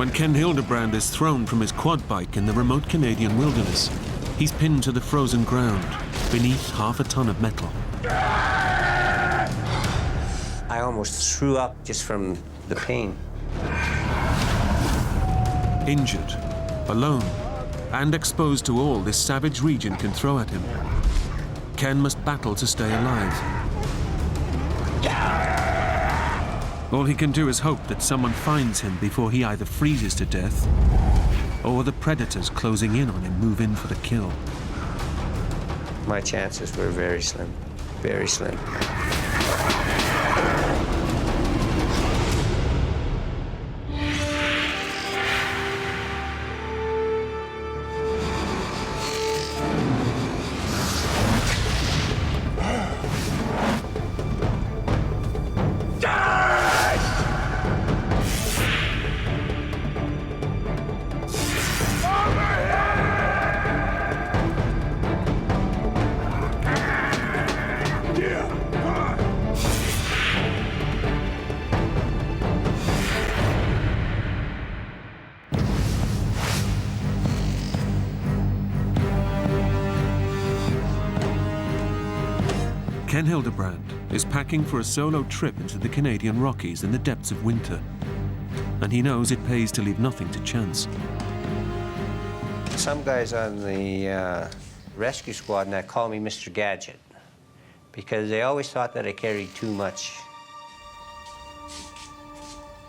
When Ken Hildebrand is thrown from his quad bike in the remote Canadian wilderness, he's pinned to the frozen ground beneath half a ton of metal. I almost threw up just from the pain. Injured, alone, and exposed to all this savage region can throw at him, Ken must battle to stay alive. All he can do is hope that someone finds him before he either freezes to death or the predators closing in on him move in for the kill. My chances were very slim, very slim. Ken Hildebrand is packing for a solo trip into the Canadian Rockies in the depths of winter, and he knows it pays to leave nothing to chance. Some guys on the rescue squad and that call me Mr. Gadget because they always thought that I carried too much.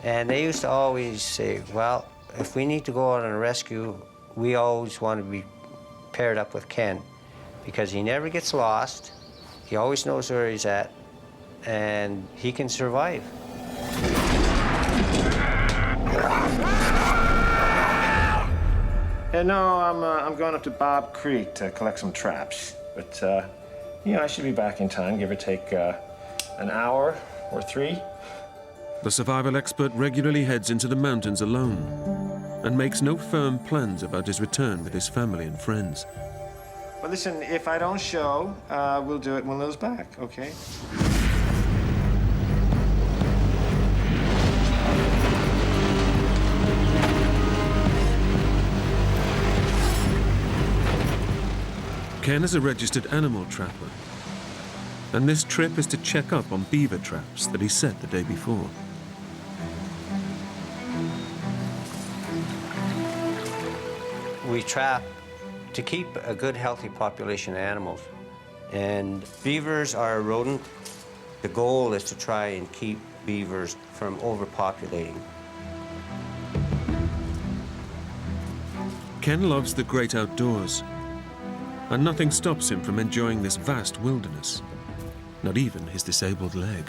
And they used to always say, well, if we need to go out on a rescue, we always want to be paired up with Ken because he never gets lost. He always knows where he's at, and he can survive. Yeah, no, I'm going up to Bob Creek to collect some traps. But, you know, I should be back in time, give or take an hour or 3. The survival expert regularly heads into the mountains alone and makes no firm plans about his return with his family and friends. Well, listen, if I don't show, we'll do it when Lil's back, okay? Ken is a registered animal trapper, and this trip is to check up on beaver traps that he set the day before. We trap to keep a good, healthy population of animals. And beavers are a rodent. The goal is to try and keep beavers from overpopulating. Ken loves the great outdoors, and nothing stops him from enjoying this vast wilderness, not even his disabled leg.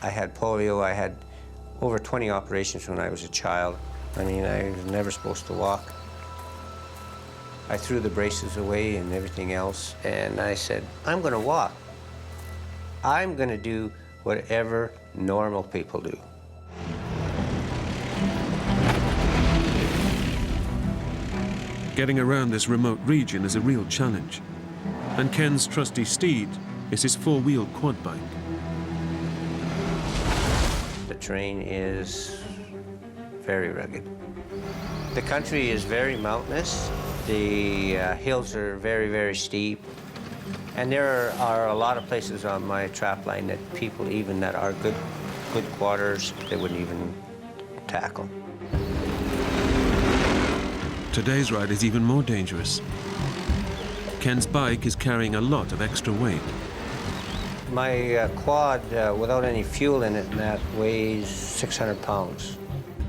I had polio. I had over 20 operations when I was a child. I mean, I was never supposed to walk. I threw the braces away and everything else, and I said, I'm going to walk. I'm going to do whatever normal people do. Getting around this remote region is a real challenge, and Ken's trusty steed is his 4-wheel quad bike. The terrain is very rugged. The country is very mountainous. The hills are very, very steep. And there are a lot of places on my trap line that people, even that are good quarters, they wouldn't even tackle. Today's ride is even more dangerous. Ken's bike is carrying a lot of extra weight. My quad, without any fuel in it, and that weighs 600 pounds.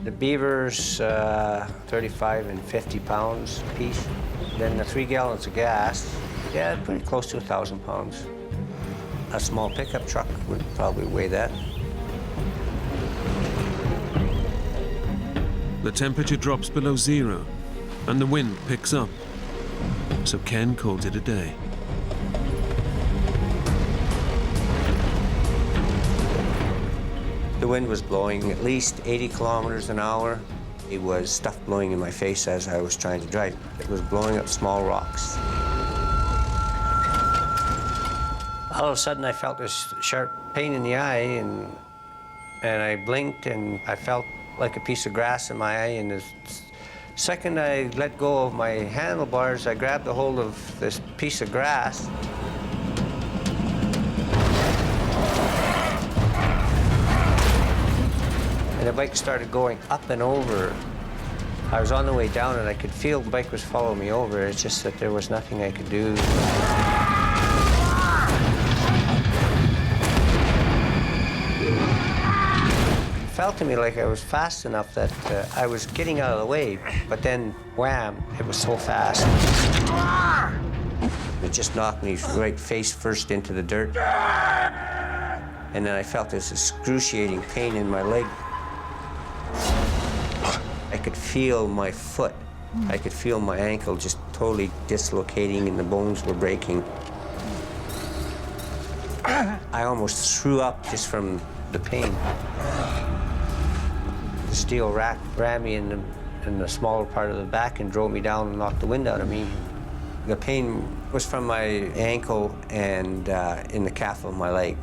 The beavers, 35 and 50 pounds a piece. Then the 3 gallons of gas, yeah, pretty close to 1,000 pounds. A small pickup truck would probably weigh that. The temperature drops below 0, and the wind picks up. So Ken calls it a day. The wind was blowing at least 80 kilometers an hour. It was stuff blowing in my face as I was trying to drive. It was blowing up small rocks. All of a sudden, I felt this sharp pain in the eye, and I blinked, and I felt like a piece of grass in my eye, and the second I let go of my handlebars, I grabbed a hold of this piece of grass. And the bike started going up and over. I was on the way down and I could feel the bike was following me over. It's just that there was nothing I could do. It felt to me like I was fast enough that I was getting out of the way, but then, wham, it was so fast. It just knocked me right face first into the dirt. And then I felt this excruciating pain in my leg. I could feel my foot. I could feel my ankle just totally dislocating and the bones were breaking. I almost threw up just from the pain. The steel rack rammed me in the smaller part of the back and drove me down and knocked the wind out of me. The pain was from my ankle and in the calf of my leg.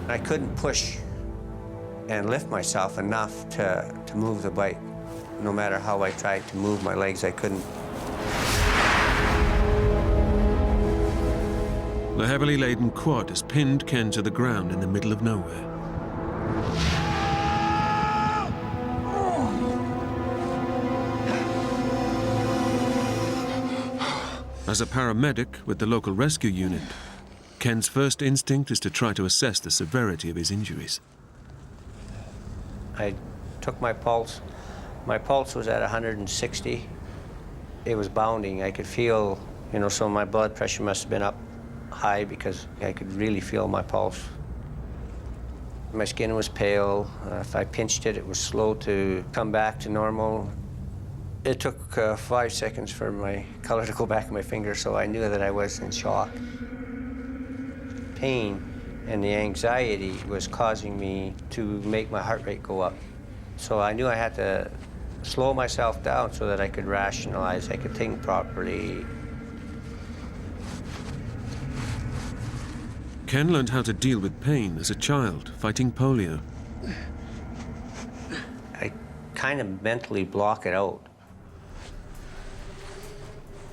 I couldn't push and lift myself enough to move the bike. No matter how I tried to move my legs, I couldn't. The heavily laden quad has pinned Ken to the ground in the middle of nowhere. As a paramedic with the local rescue unit, Ken's first instinct is to try to assess the severity of his injuries. I took my pulse. My pulse was at 160. It was bounding. I could feel, so my blood pressure must have been up high because I could really feel my pulse. My skin was pale. If I pinched it, it was slow to come back to normal. It took 5 seconds for my color to go back in my finger, so I knew that I was in shock. Pain and the anxiety was causing me to make my heart rate go up. So I knew I had to slow myself down so that I could rationalize, I could think properly. Ken learned how to deal with pain as a child, fighting polio. I kind of mentally block it out.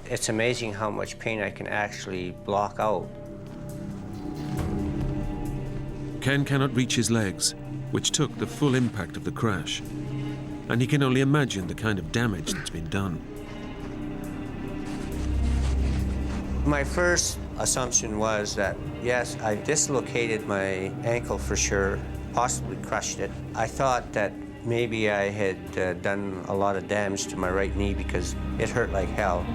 It's amazing how much pain I can actually block out. Ken cannot reach his legs, which took the full impact of the crash, and he can only imagine the kind of damage that's been done. My first assumption was that, yes, I dislocated my ankle for sure, possibly crushed it. I thought that maybe I had done a lot of damage to my right knee because it hurt like hell.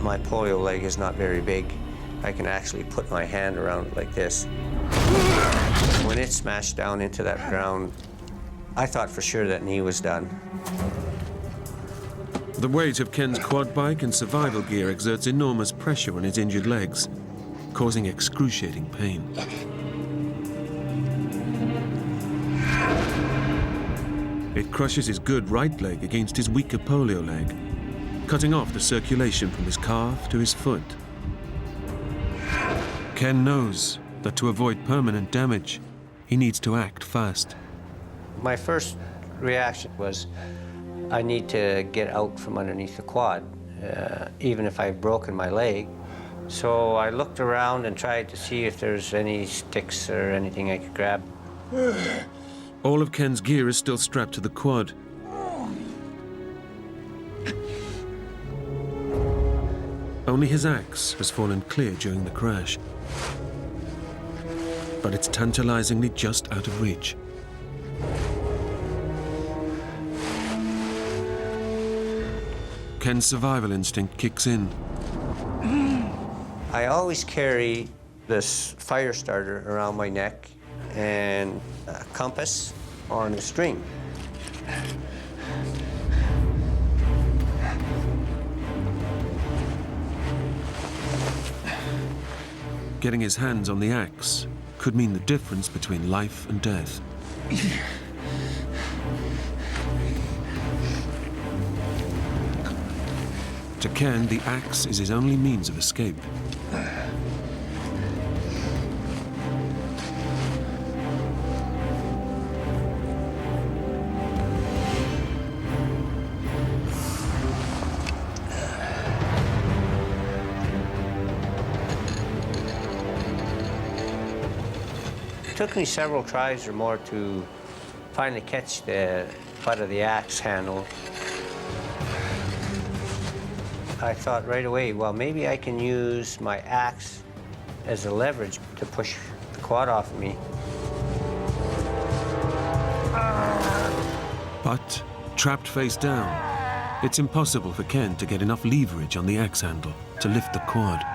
My polio leg is not very big. I can actually put my hand around it like this. When it smashed down into that ground, I thought for sure that knee was done. The weight of Ken's quad bike and survival gear exerts enormous pressure on his injured legs, causing excruciating pain. It crushes his good right leg against his weaker polio leg, cutting off the circulation from his calf to his foot. Ken knows that to avoid permanent damage, he needs to act fast. My first reaction was, I need to get out from underneath the quad, even if I've broken my leg. So I looked around and tried to see if there's any sticks or anything I could grab. All of Ken's gear is still strapped to the quad. Only his axe has fallen clear during the crash. But it's tantalizingly just out of reach. Ken's survival instinct kicks in. I always carry this fire starter around my neck and a compass on a string. Getting his hands on the axe could mean the difference between life and death. To Ken, the axe is his only means of escape. took me several tries or more to finally catch the butt of the axe handle. I thought right away, well, maybe I can use my axe as a leverage to push the quad off of me. But, trapped face down, it's impossible for Ken to get enough leverage on the axe handle to lift the quad.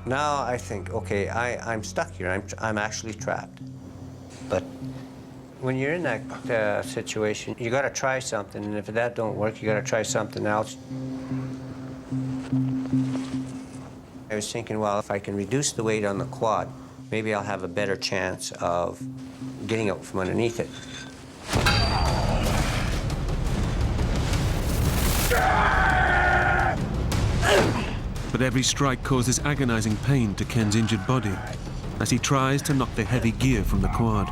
Now I think, okay, I'm stuck here. I'm actually trapped. But when you're in that situation, you got to try something, and if that don't work, you got to try something else. I was thinking, well, if I can reduce the weight on the quad, maybe I'll have a better chance of getting out from underneath it. But every strike causes agonizing pain to Ken's injured body as he tries to knock the heavy gear from the quad.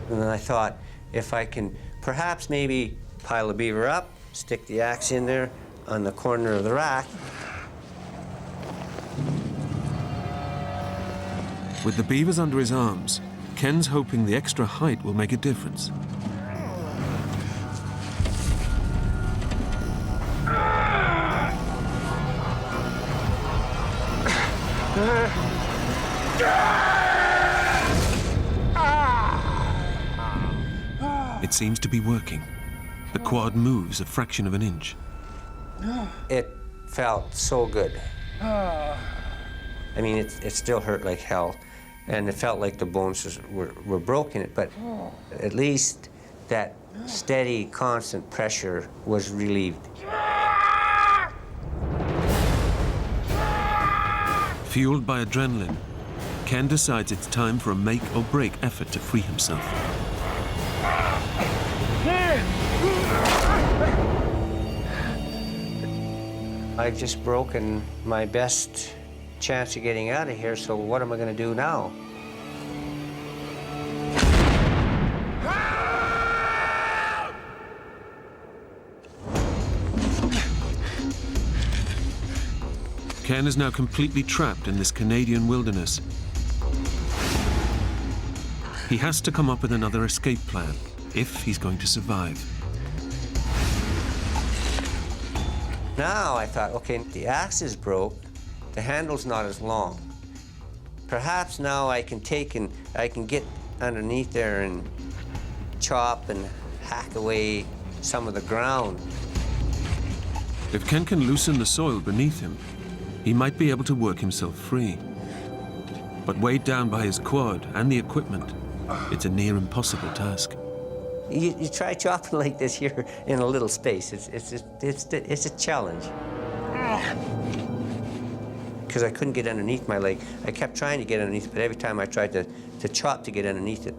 And then I thought, if I can perhaps maybe pile the beaver up, stick the axe in there on the corner of the rack. With the beavers under his arms, Ken's hoping the extra height will make a difference. It seems to be working. The quad moves a fraction of an inch. It felt so good. I mean, it still hurt like hell, and it felt like the bones were broken, but at least that steady, constant pressure was relieved. Fueled by adrenaline, Ken decides it's time for a make or break effort to free himself. I've just broken my best chance of getting out of here, so what am I going to do now? Ken is now completely trapped in this Canadian wilderness. He has to come up with another escape plan if he's going to survive. Now I thought, okay, the axe is broke, the handle's not as long. Perhaps now I can get underneath there and chop and hack away some of the ground. If Ken can loosen the soil beneath him, he might be able to work himself free. But weighed down by his quad and the equipment, it's a near impossible task. You try chopping like this here in a little space. It's a challenge. Because I couldn't get underneath my leg. I kept trying to get underneath, but every time I tried to chop to get underneath it,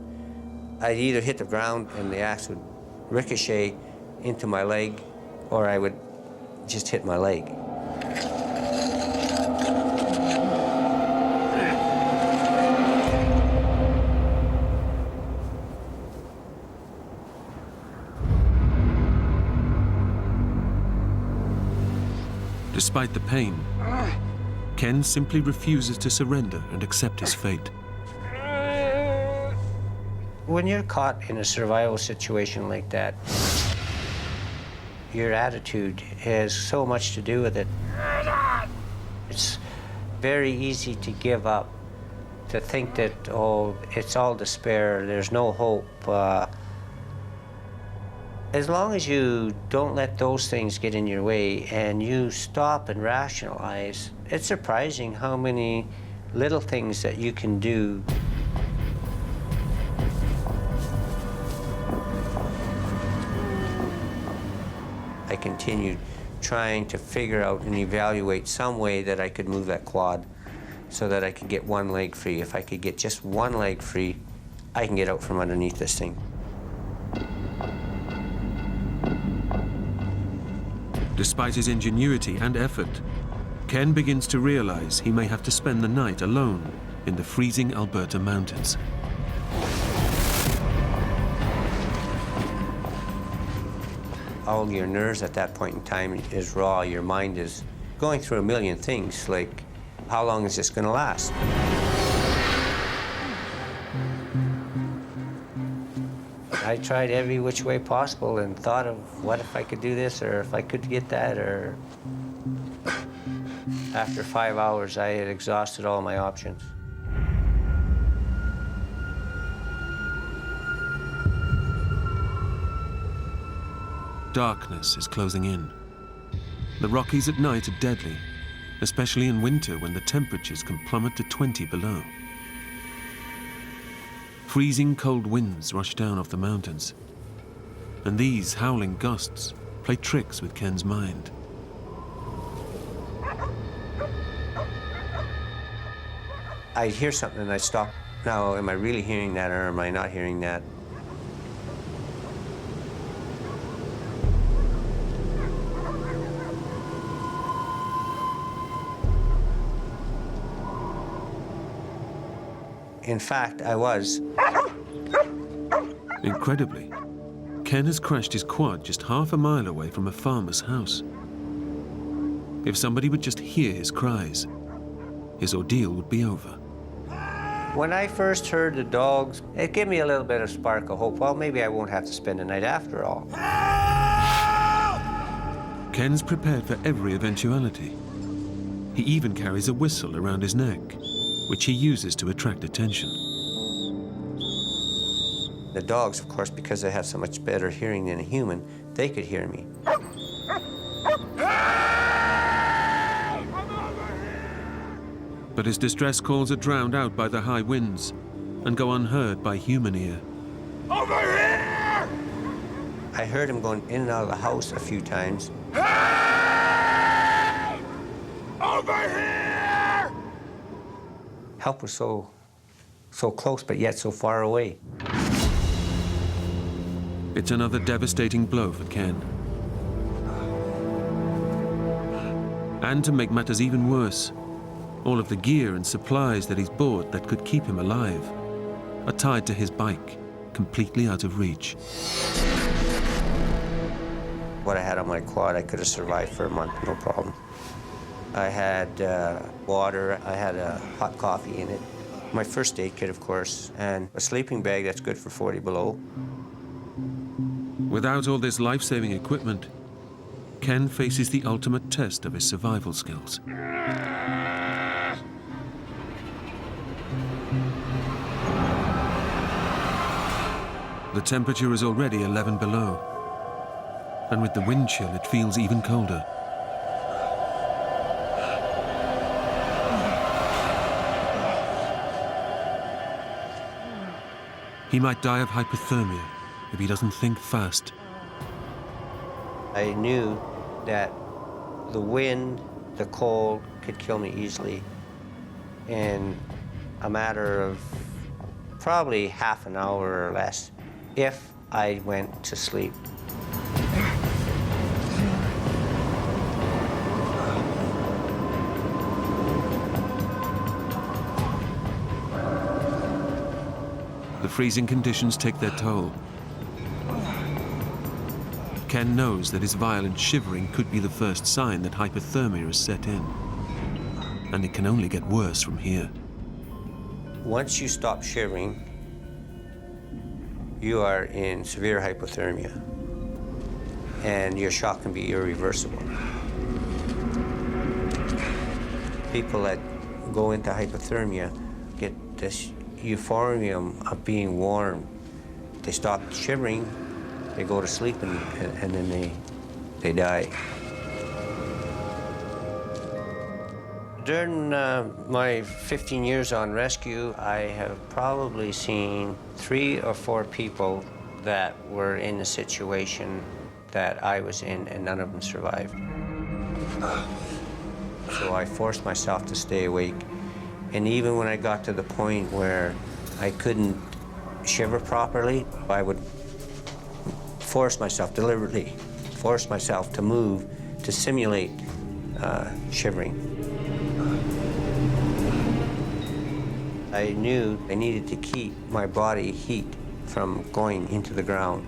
I'd either hit the ground and the axe would ricochet into my leg, or I would just hit my leg. Despite the pain, Ken simply refuses to surrender and accept his fate. When you're caught in a survival situation like that, your attitude has so much to do with it. It's very easy to give up, to think that, oh, it's all despair, there's no hope. As long as you don't let those things get in your way and you stop and rationalize, it's surprising how many little things that you can do. I continued trying to figure out and evaluate some way that I could move that quad so that I could get one leg free. If I could get just one leg free, I can get out from underneath this thing. Despite his ingenuity and effort, Ken begins to realize he may have to spend the night alone in the freezing Alberta mountains. All your nerves at that point in time is raw. Your mind is going through a million things, like, how long is this gonna last? I tried every which way possible and thought of what if I could do this, or if I could get that, or... After 5 hours, I had exhausted all my options. Darkness is closing in. The Rockies at night are deadly, especially in winter when the temperatures can plummet to 20 below. Freezing cold winds rush down off the mountains, and these howling gusts play tricks with Ken's mind. I'd hear something and I'd stop. Now, am I really hearing that, or am I not hearing that? In fact, I was. Incredibly, Ken has crashed his quad just half a mile away from a farmer's house. If somebody would just hear his cries, his ordeal would be over. When I first heard the dogs, it gave me a little bit of spark of hope. Well, maybe I won't have to spend the night after all. Ken's prepared for every eventuality. He even carries a whistle around his neck, which he uses to attract attention. The dogs, of course, because they have so much better hearing than a human, they could hear me. But his distress calls are drowned out by the high winds and go unheard by human ear. Over here! I heard him going in and out of the house a few times. Hey! Over here! Help was so close, but yet so far away. It's another devastating blow for Ken. And to make matters even worse, all of the gear and supplies that he's bought that could keep him alive are tied to his bike, completely out of reach. What I had on my quad, I could have survived for a month, no problem. I had water, I had a hot coffee in it, my first aid kit, of course, and a sleeping bag that's good for 40 below. Without all this life-saving equipment, Ken faces the ultimate test of his survival skills. The temperature is already 11 below, and with the wind chill, it feels even colder. He might die of hypothermia if he doesn't think fast. I knew that the wind, the cold could kill me easily in a matter of probably half an hour or less if I went to sleep. The freezing conditions take their toll. Ken knows that his violent shivering could be the first sign that hypothermia has set in, and it can only get worse from here. Once you stop shivering, you are in severe hypothermia, and your shock can be irreversible. People that go into hypothermia get this euphorium of being warm. They stop shivering, they go to sleep, and then they die. During my 15 years on rescue, I have probably seen 3 or 4 people that were in the situation that I was in, and none of them survived. So I forced myself to stay awake. And even when I got to the point where I couldn't shiver properly, I would deliberately force myself to move, to simulate shivering. I knew I needed to keep my body heat from going into the ground.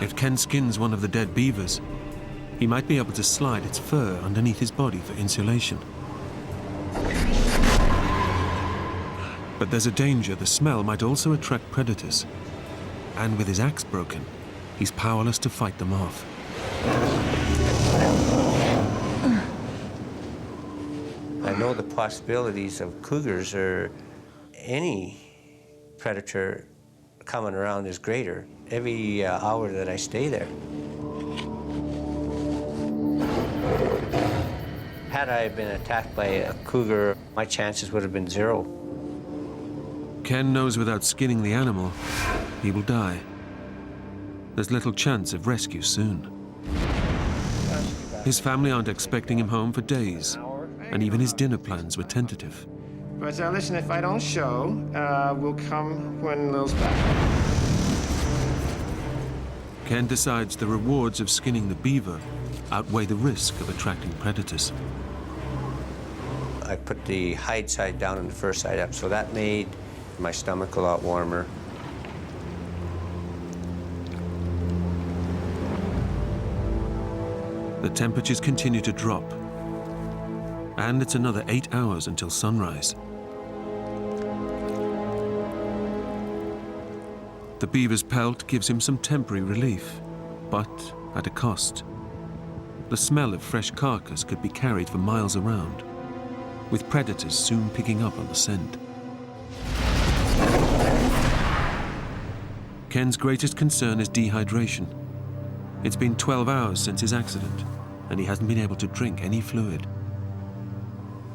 If Ken skins one of the dead beavers, he might be able to slide its fur underneath his body for insulation. But there's a danger the smell might also attract predators. And with his axe broken, he's powerless to fight them off. I know the possibilities of cougars or any predator coming around is greater every hour that I stay there. Had I been attacked by a cougar, my chances would have been 0. Ken knows without skinning the animal, he will die. There's little chance of rescue soon. His family aren't expecting him home for days, and even his dinner plans were tentative. But listen, if I don't show, we'll come when Lil's back. Ken decides the rewards of skinning the beaver outweigh the risk of attracting predators. I put the hide side down and the fur side up, so that made my stomach a lot warmer. The temperatures continue to drop, and it's another 8 hours until sunrise. The beaver's pelt gives him some temporary relief, but at a cost. The smell of fresh carcass could be carried for miles around, with predators soon picking up on the scent. Ken's greatest concern is dehydration. It's been 12 hours since his accident, and he hasn't been able to drink any fluid.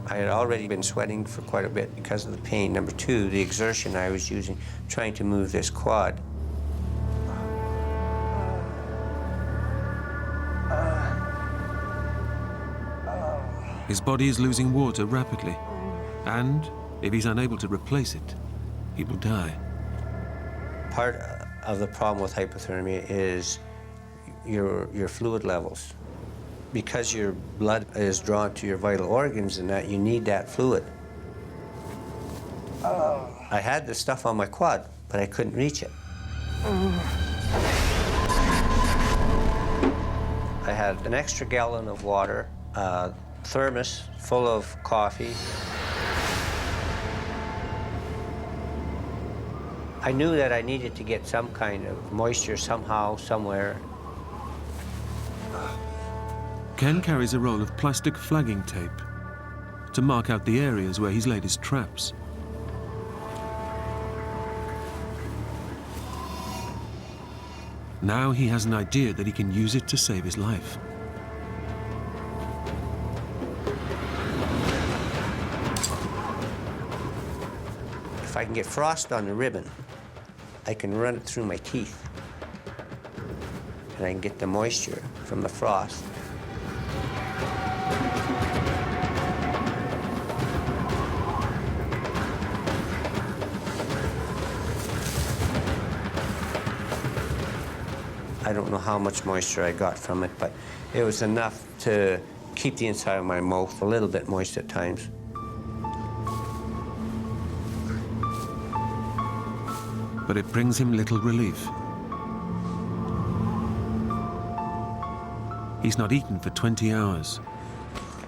I had already been sweating for quite a bit because of the pain. Number 2, the exertion I was using trying to move this quad. His body is losing water rapidly, and if he's unable to replace it, he will die. Part of the problem with hypothermia is your fluid levels. Because your blood is drawn to your vital organs and that, you need that fluid. I had the stuff on my quad, but I couldn't reach it. I had an extra gallon of water, a thermos full of coffee. I knew that I needed to get some kind of moisture somehow, somewhere. Ken carries a roll of plastic flagging tape to mark out the areas where he's laid his traps. Now he has an idea that he can use it to save his life. If I can get frost on the ribbon, I can run it through my teeth, and I can get the moisture from the frost. I don't know how much moisture I got from it, but it was enough to keep the inside of my mouth a little bit moist at times. But it brings him little relief. He's not eaten for 20 hours,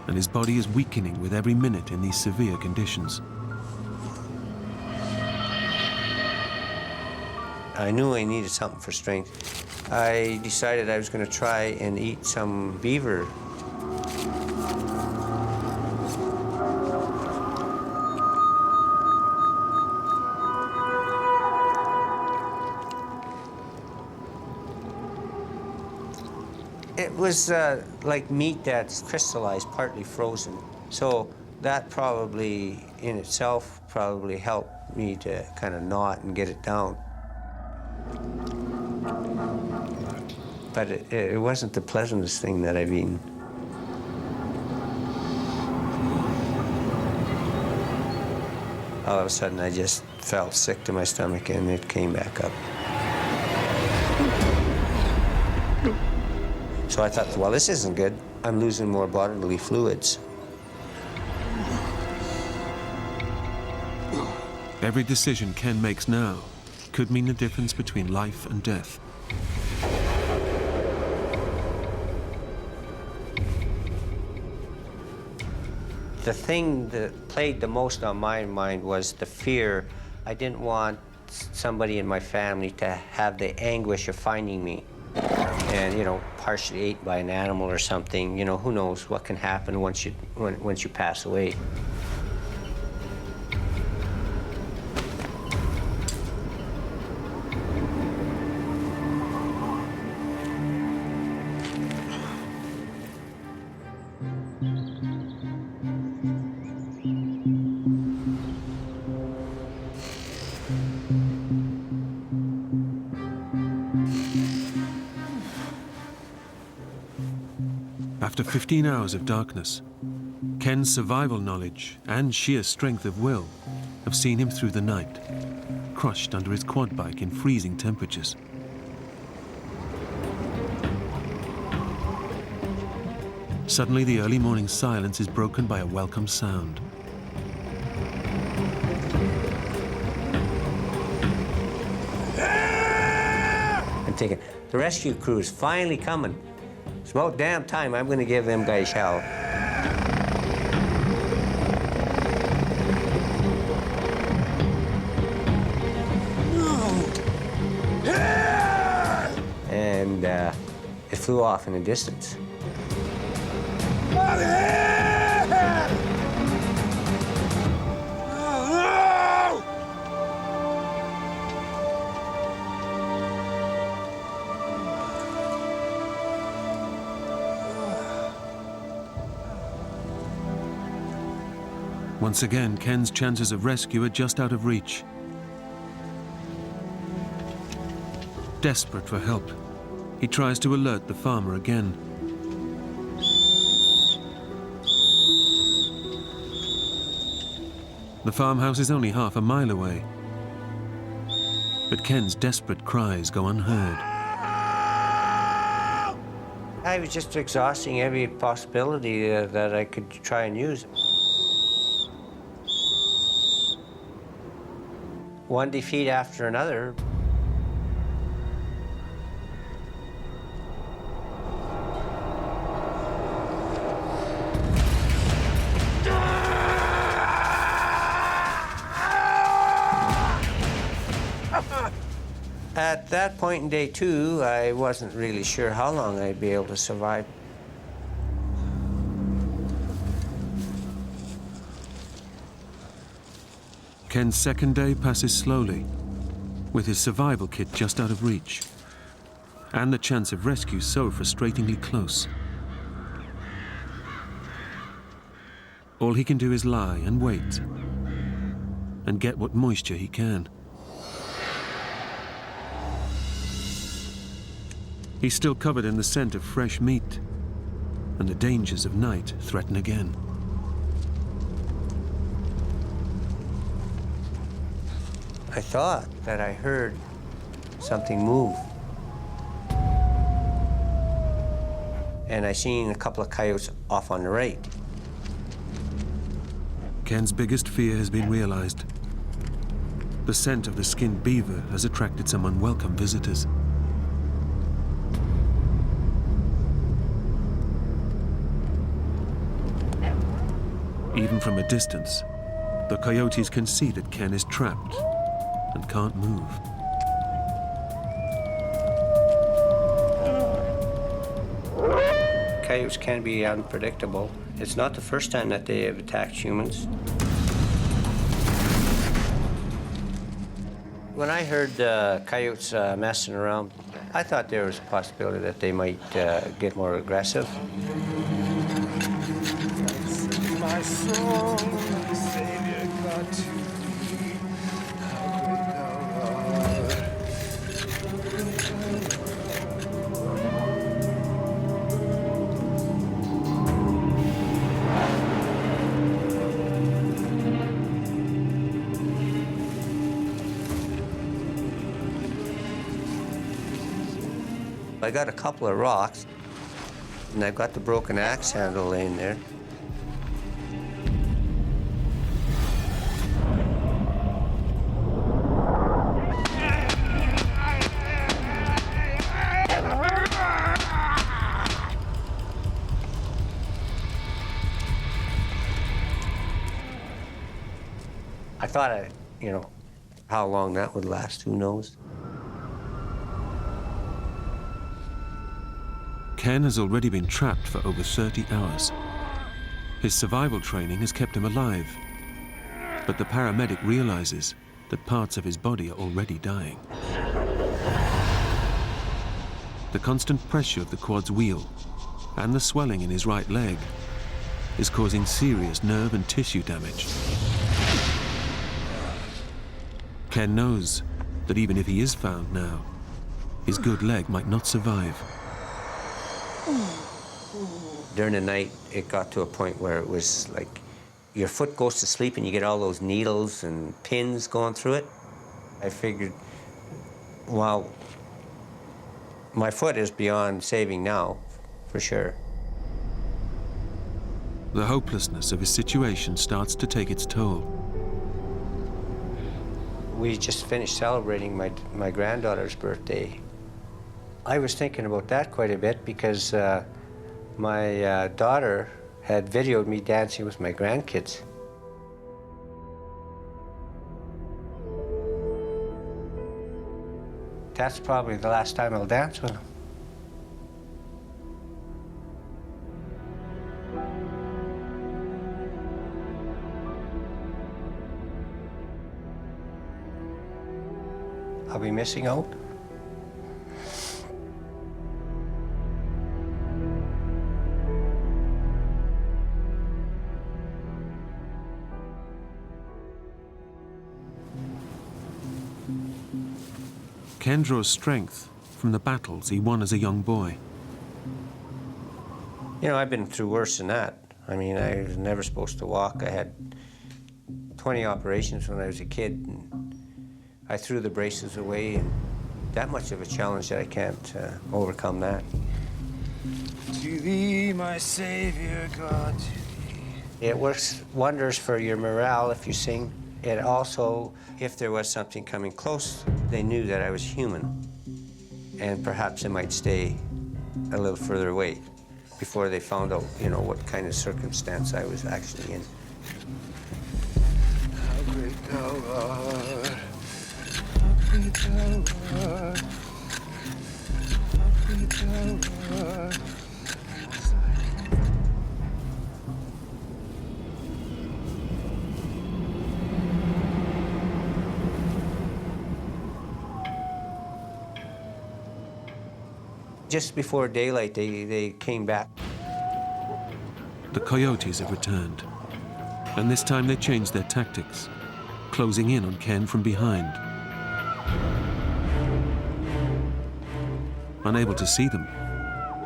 and his body is weakening with every minute in these severe conditions. I knew I needed something for strength. I decided I was going to try and eat some beaver. It was like meat that's crystallized, partly frozen. So that probably in itself probably helped me to kind of gnaw it and get it down. But it wasn't the pleasantest thing that I've eaten. All of a sudden, I just felt sick to my stomach, and it came back up. So I thought, well, this isn't good. I'm losing more bodily fluids. Every decision Ken makes now could mean the difference between life and death. The thing that played the most on my mind was the fear. I didn't want somebody in my family to have the anguish of finding me and, you know, partially ate by an animal or something. You know, who knows what can happen once you pass away. After 15 hours of darkness, Ken's survival knowledge and sheer strength of will have seen him through the night, crushed under his quad bike in freezing temperatures. Suddenly, the early morning silence is broken by a welcome sound. I'm thinking, the rescue crew is finally coming. It's about damn time I'm going to give them guys hell. And it flew off in the distance. Once again, Ken's chances of rescue are just out of reach. Desperate for help, he tries to alert the farmer again. The farmhouse is only half a mile away, but Ken's desperate cries go unheard. I was just exhausting every possibility that I could try and use. One defeat after another. At that point in day 2, I wasn't really sure how long I'd be able to survive. Ken's second day passes slowly, with his survival kit just out of reach, and the chance of rescue so frustratingly close. All he can do is lie and wait, and get what moisture he can. He's still covered in the scent of fresh meat, and the dangers of night threaten again. I thought that I heard something move. And I seen a couple of coyotes off on the right. Ken's biggest fear has been realized. The scent of the skinned beaver has attracted some unwelcome visitors. Even from a distance, the coyotes can see that Ken is trapped and can't move. Coyotes can be unpredictable. It's not the first time that they have attacked humans. When I heard coyotes messing around, I thought there was a possibility that they might get more aggressive. My soul, my Savior, God to thee, how great thou art. I got a couple of rocks, and I've got the broken axe handle laying there. I thought, how long that would last, who knows? Ken has already been trapped for over 30 hours. His survival training has kept him alive, but the paramedic realizes that parts of his body are already dying. The constant pressure of the quad's wheel and the swelling in his right leg is causing serious nerve and tissue damage. Ken knows that even if he is found now, his good leg might not survive. During the night, it got to a point where it was like your foot goes to sleep and you get all those needles and pins going through it. I figured, well, my foot is beyond saving now, for sure. The hopelessness of his situation starts to take its toll. We just finished celebrating my granddaughter's birthday. I was thinking about that quite a bit because my daughter had videoed me dancing with my grandkids. That's probably the last time I'll dance with them. I'll be missing out. Ken draws strength from the battles he won as a young boy. I've been through worse than that. I mean, I was never supposed to walk. I had 20 operations when I was a kid, and I threw the braces away, and that much of a challenge that I can't overcome that. To thee, my Savior God, to thee. It works wonders for your morale if you sing. It also, if there was something coming close, they knew that I was human, and perhaps they might stay a little further away before they found out, what kind of circumstance I was actually in. How great thou art, how great thou art, how great thou art. Just before daylight, they came back. The Coyotes have returned, and this time they changed their tactics, closing in on Ken from behind. Unable to see them,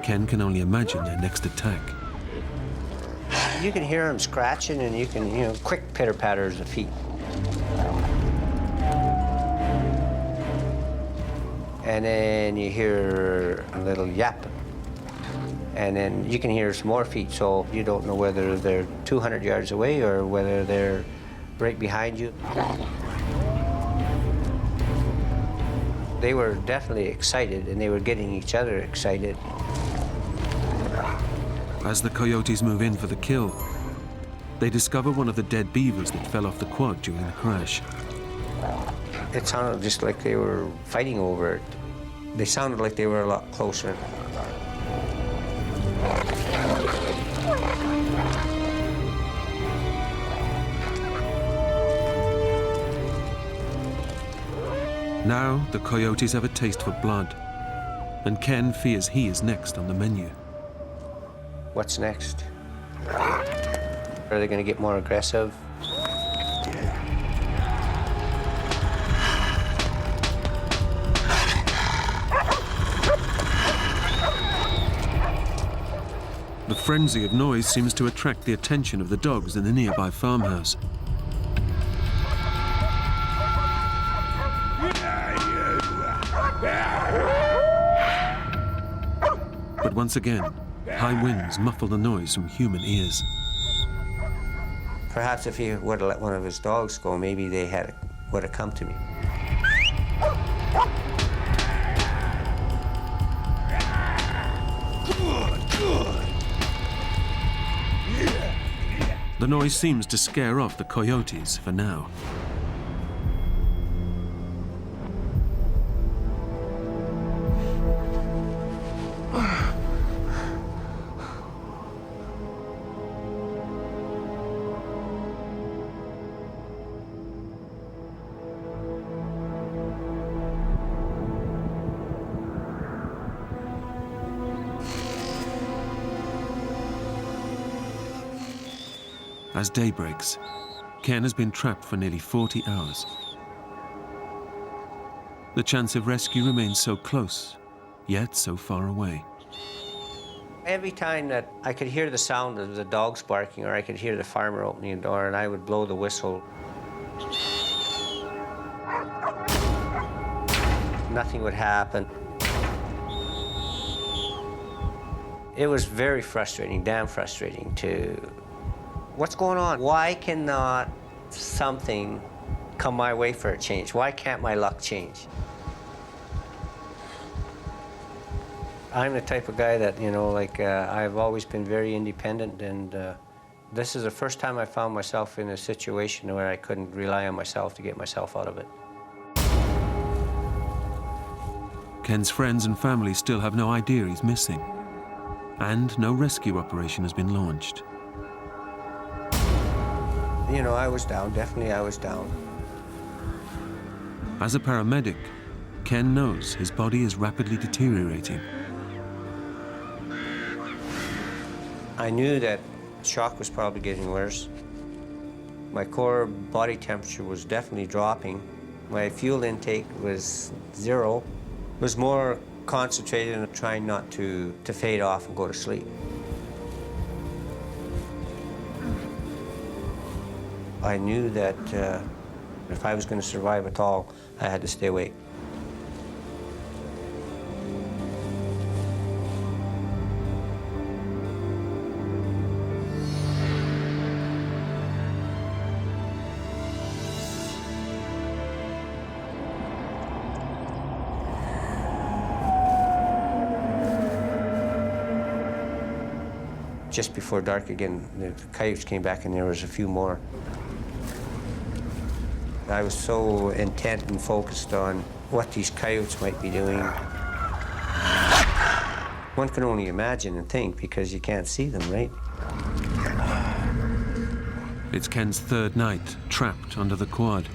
Ken can only imagine their next attack. You can hear them scratching, and you can, quick pitter-patters of feet. And then you hear a little yap. And then you can hear some more feet, so you don't know whether they're 200 yards away or whether they're right behind you. They were definitely excited, and they were getting each other excited. As the Coyotes move in for the kill, they discover one of the dead beavers that fell off the quad during the crash. It sounded just like they were fighting over it. They sounded like they were a lot closer. Now the Coyotes have a taste for blood, and Ken fears he is next on the menu. What's next? Are they going to get more aggressive? The frenzy of noise seems to attract the attention of the dogs in the nearby farmhouse. But once again, high winds muffle the noise from human ears. Perhaps if he would have let one of his dogs go, maybe they would have come to me. The noise seems to scare off the Coyotes for now. As day breaks, Ken has been trapped for nearly 40 hours. The chance of rescue remains so close, yet so far away. Every time that I could hear the sound of the dogs barking, or I could hear the farmer opening a door, and I would blow the whistle, nothing would happen. It was very frustrating, damn frustrating to, what's going on? Why cannot something come my way for a change? Why can't my luck change? I'm the type of guy that, you know, like, I've always been very independent, and this is the first time I found myself in a situation where I couldn't rely on myself to get myself out of it. Ken's friends and family still have no idea he's missing, and no rescue operation has been launched. You know, I was down, definitely I was down. As a paramedic, Ken knows his body is rapidly deteriorating. I knew that shock was probably getting worse. My core body temperature was definitely dropping. My fuel intake was 0. It was more concentrated on trying not to fade off and go to sleep. I knew that if I was going to survive at all, I had to stay awake. Just before dark again, the coyotes came back and there was a few more. I was so intent and focused on what these coyotes might be doing. One can only imagine and think because you can't see them, right? It's Ken's third night trapped under the quad,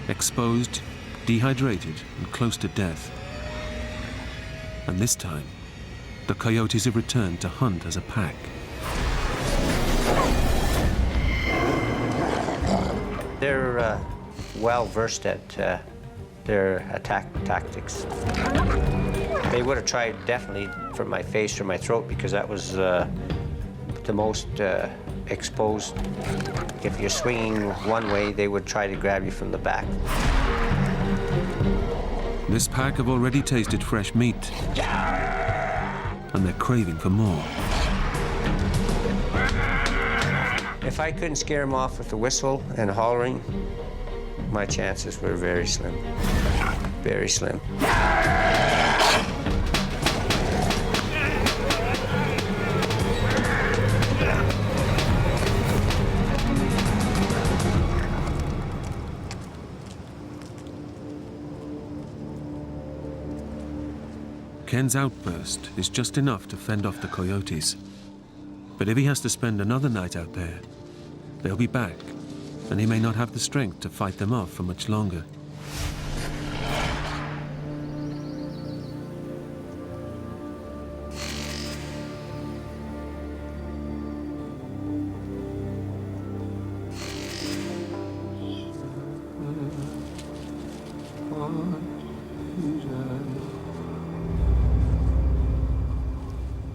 exposed, dehydrated, and close to death. And this time, the coyotes have returned to hunt as a pack. They're well versed at their attack tactics. They would have tried definitely for my face or my throat because that was the most exposed. If you're swinging one way, they would try to grab you from the back. This pack have already tasted fresh meat, and they're craving for more. If I couldn't scare them off with the whistle and hollering, my chances were very slim. Very slim. Ken's outburst is just enough to fend off the coyotes. But if he has to spend another night out there, they'll be back, and he may not have the strength to fight them off for much longer.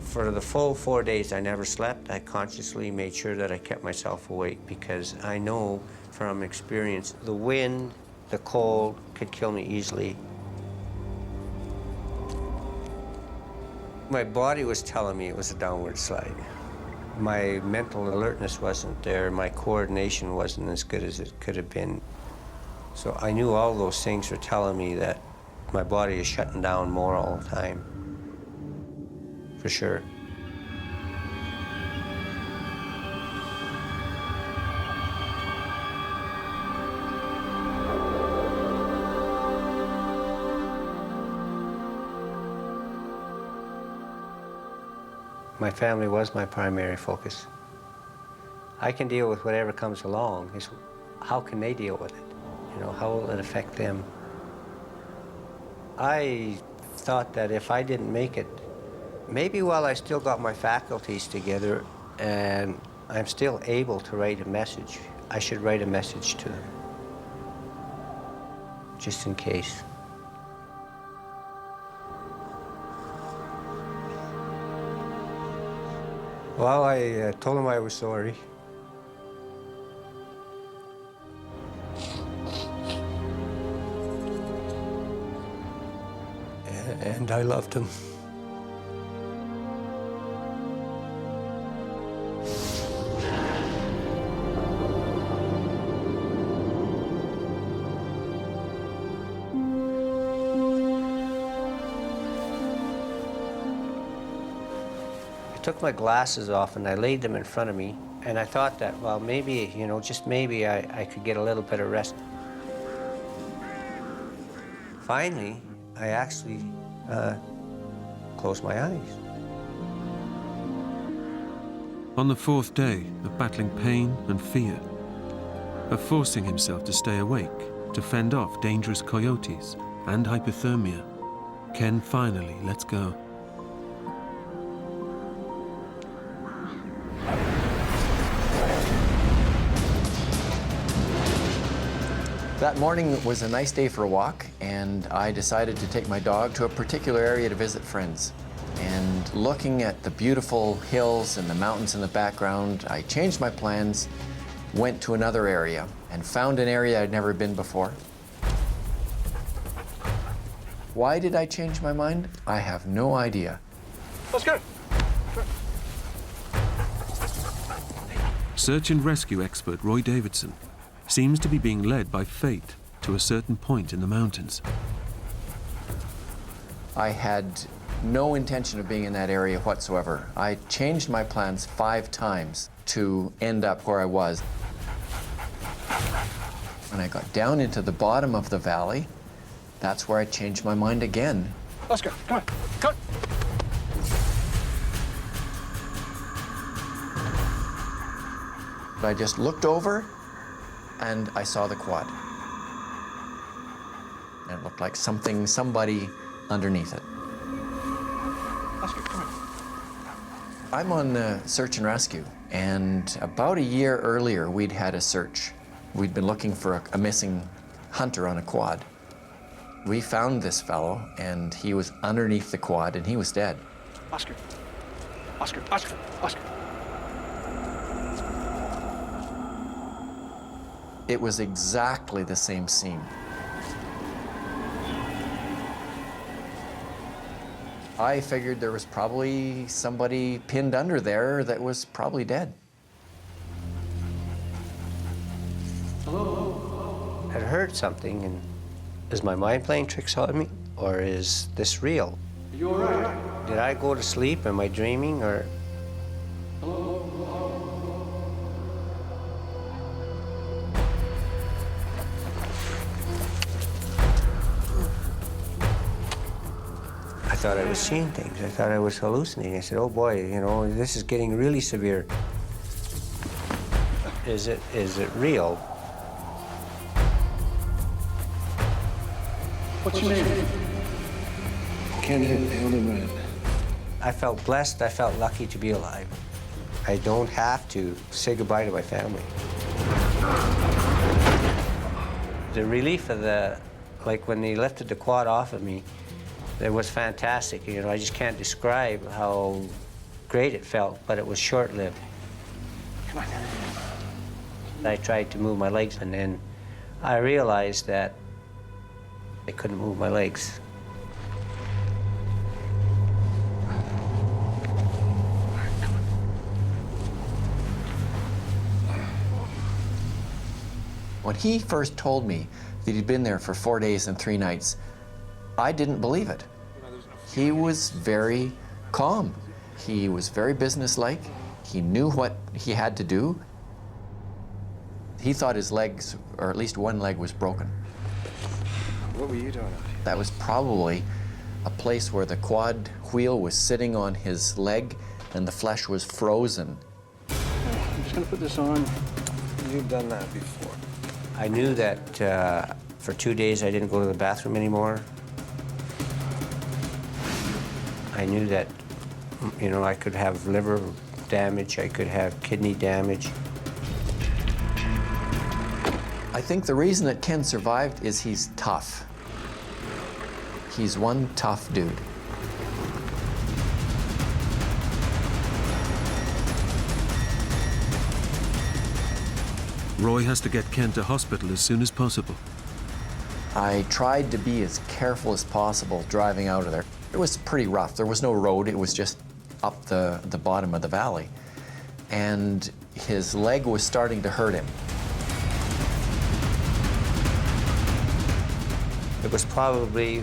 For the full 4 days, I never slept. I consciously made sure that I kept myself awake because I know from experience the wind, the cold could kill me easily. My body was telling me it was a downward slide. My mental alertness wasn't there. My coordination wasn't as good as it could have been. So I knew all those things were telling me that my body is shutting down more all the time. For sure. My family was my primary focus. I can deal with whatever comes along. It's how can they deal with it? You know, how will it affect them? I thought that if I didn't make it, maybe while I still got my faculties together and I'm still able to write a message. I should write a message to them, just in case. Well, I told him I was sorry. And I loved him. I took my glasses off and I laid them in front of me, and I thought that, well, maybe, you know, just maybe I could get a little bit of rest. Finally, I actually closed my eyes. On the fourth day of battling pain and fear, of forcing himself to stay awake, to fend off dangerous coyotes and hypothermia, Ken finally lets go. That morning was a nice day for a walk, and I decided to take my dog to a particular area to visit friends. And looking at the beautiful hills and the mountains in the background, I changed my plans, went to another area, and found an area I'd never been before. Why did I change my mind? I have no idea. Let's go. Search and rescue expert Roy Davidson seems to be being led by fate to a certain point in the mountains. I had no intention of being in that area whatsoever. I changed my plans 5 times to end up where I was. When I got down into the bottom of the valley, that's where I changed my mind again. Let's go. Come on. Come on. I just looked over and I saw the quad. And it looked like somebody underneath it. Let's go. Come on. I'm on search and rescue, and about a year earlier, we'd had a search. We'd been looking for a missing hunter on a quad. We found this fellow, and he was underneath the quad, and he was dead. Oscar. Oscar. Oscar. Oscar. It was exactly the same scene. I figured there was probably somebody pinned under there that was probably dead. I'd heard something, and is my mind playing tricks on me, or is this real? Are you all right? Did I go to sleep? Am I dreaming, or? I thought I was seeing things. I thought I was hallucinating. I said, oh boy, you know, this is getting really severe. Is it real? What's your name? Ken Hildebrand. I felt blessed. I felt lucky to be alive. I don't have to say goodbye to my family. The relief of like when they lifted the quad off of me, it was fantastic. You know, I just can't describe how great it felt, but it was short-lived. Come on. I tried to move my legs, and then I realized that I couldn't move my legs. When he first told me that he'd been there for 4 days and 3 nights, I didn't believe it. He was very calm. He was very businesslike. He knew what he had to do. He thought his legs, or at least one leg, was broken. What were you doing out here? That was probably a place where the quad wheel was sitting on his leg and the flesh was frozen. I'm just gonna put this on. You've done that before. I knew that for 2 days I didn't go to the bathroom anymore. I knew that, you know, I could have liver damage, I could have kidney damage. I think the reason that Ken survived is he's tough. He's one tough dude. Roy has to get Ken to hospital as soon as possible. I tried to be as careful as possible driving out of there. It was pretty rough. There was no road. It was just up the bottom of the valley. And his leg was starting to hurt him. It was probably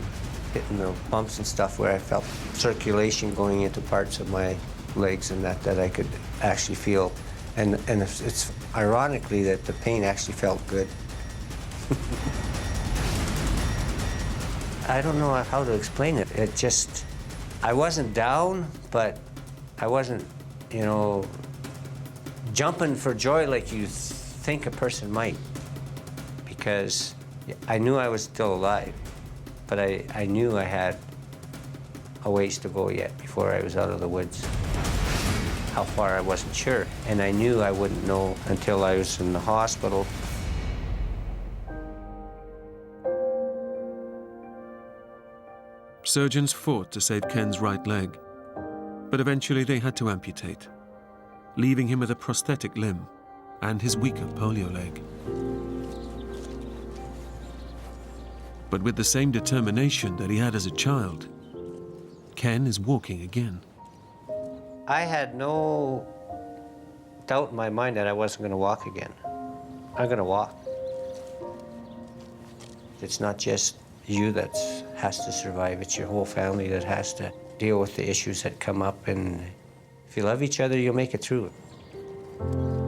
hitting the bumps and stuff where I felt circulation going into parts of my legs and that I could actually feel. And it's ironically that the pain actually felt good. I don't know how to explain it. It just, I wasn't down, but I wasn't, you know, jumping for joy like you think a person might. Because I knew I was still alive, but I knew I had a ways to go yet before I was out of the woods. How far, I wasn't sure. And I knew I wouldn't know until I was in the hospital. Surgeons fought to save Ken's right leg, but eventually they had to amputate, leaving him with a prosthetic limb and his weaker polio leg. But with the same determination that he had as a child, Ken is walking again. I had no doubt in my mind that I wasn't going to walk again. I'm going to walk. It's not just you that has to survive, it's your whole family that has to deal with the issues that come up, and if you love each other, you'll make it through it.